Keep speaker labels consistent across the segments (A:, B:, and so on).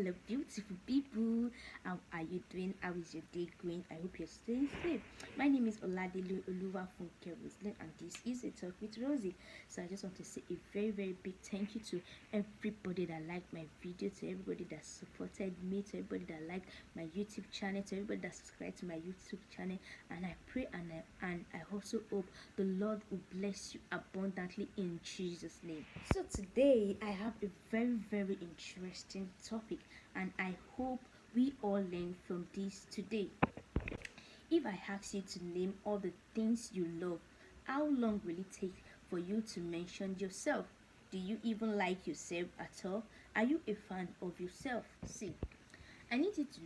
A: hello beautiful people. How are you doing? How is your day going? I hope you're staying safe. My name is Oladele Oluwafunke Roslyn, and this is a talk with Rosie. So I just want to say a very big thank you to everybody that liked my video, to everybody that supported me, to everybody that liked my YouTube channel, to everybody that subscribed to my YouTube channel. And I pray and I also hope the Lord will bless you abundantly in Jesus' name. So today I have a very interesting topic, and I hope we all learn from this today. If I ask you to name all the things you love, how long will it take for you to mention yourself? Do you even like yourself at all? Are you a fan of yourself? See, I need you to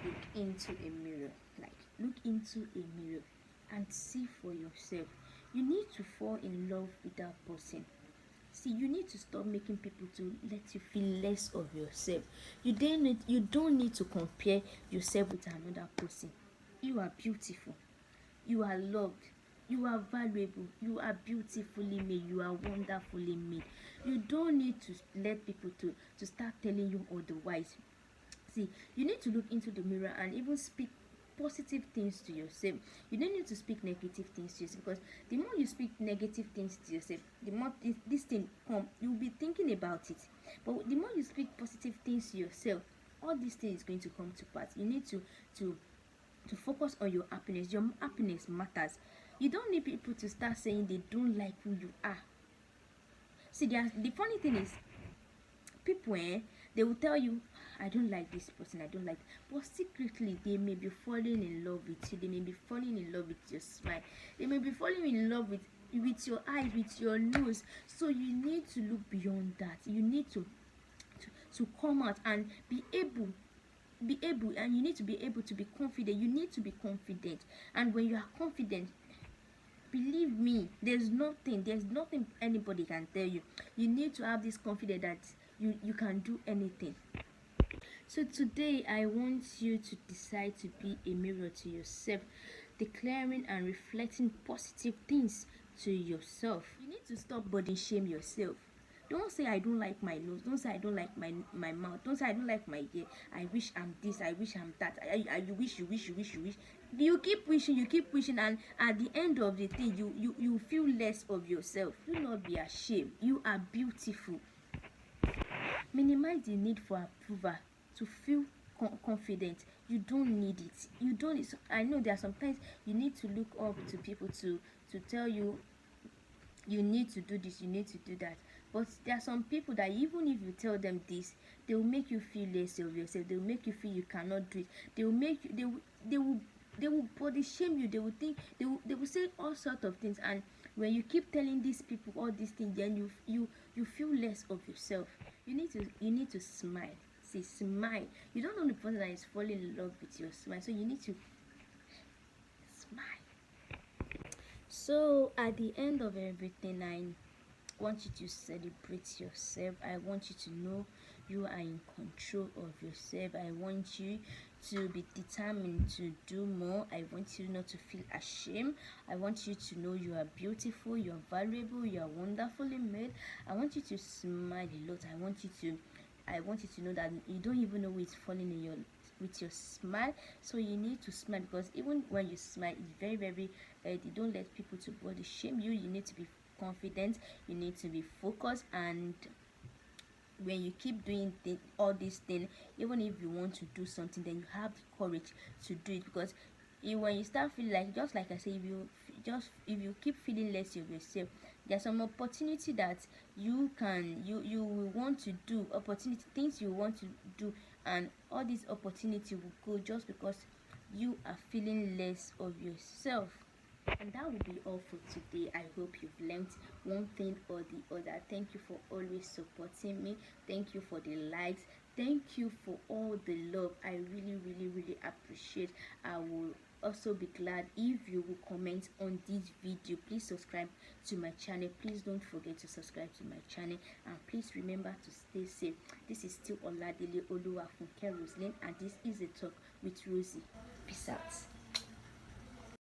A: look into a mirror, like look into a mirror and see for yourself. You need to fall in love with that person. See, you need to stop making people to let you feel less of yourself. You don't need to compare yourself with another person. You are beautiful. You are loved. You are valuable. You are beautifully made. You are wonderfully made. You don't need to let people to start telling you otherwise. See, you need to look into the mirror and even speak positive things to yourself. You don't need to speak negative things to yourself, because the more you speak negative things to yourself, the more this thing come, you'll be thinking about it. But the more you speak positive things to yourself, all these things is going to come to pass. You need to focus on your happiness. Your happiness matters. You don't need people to start saying they don't like who you are. See, the funny thing is, people, they will tell you, I don't like this person, I don't like, but secretly they may be falling in love with you. They may be falling in love with your smile. They may be falling in love with your eyes, with your nose. So you need to look beyond that. You need to come out and be able, and you need to be able to be confident. You need to be confident, and when you are confident, believe me, there's nothing anybody can tell you. You need to have this confidence that you can do anything. So today I want you to decide to be a mirror to yourself, declaring and reflecting positive things to yourself. You need to stop body shame yourself. Don't say I don't like my nose. Don't say I don't like my mouth. Don't say I don't like my hair. I wish I'm this. I wish I'm that. You wish. You keep wishing, and at the end of the day, you feel less of yourself. Do not be ashamed. You are beautiful. Minimize the need for approval to feel confident. You don't need it. You don't need, I know there are sometimes you need to look up to people to tell you you need to do this, you need to do that. But there are some people that even if you tell them this, they will make you feel less of yourself. They will make you feel you cannot do it. They will make you, they will body shame you. They will think, they will say all sorts of things. And when you keep telling these people all these things, then you feel less of yourself. You need to smile. See, smile. You don't know the person that is falling in love with your smile, so you need to smile. So at the end of everything, I want you to celebrate yourself. I want you to know you are in control of yourself. I want you to be determined to do more. I want you not to feel ashamed. I want you to know you are beautiful, you are valuable, you are wonderfully made. I want you to smile a lot. I want you to know that you don't even know who is falling in with your smile. So you need to smile, because even when you smile, it's very you don't let people to body shame you. You need to be confident. You need to be focused, and when you keep doing all these things, even if you want to do something, then you have the courage to do it. Because when you start feeling like, just like I say, if you keep feeling less of yourself, there's some opportunity that you will want to do, opportunity things you want to do, and all these opportunity will go just because you are feeling less of yourself. And that will be all for today. I hope you've learned one thing or the other. Thank you for always supporting me. Thank you for the likes. Thank you for all the love. I really appreciate. I will also be glad if you will comment on this video. Please subscribe to my channel. Please don't forget to subscribe to my channel, and please remember to stay safe. This is still Oladele Oluwafunke Roslyn, and this is a talk with Rosie. Peace out.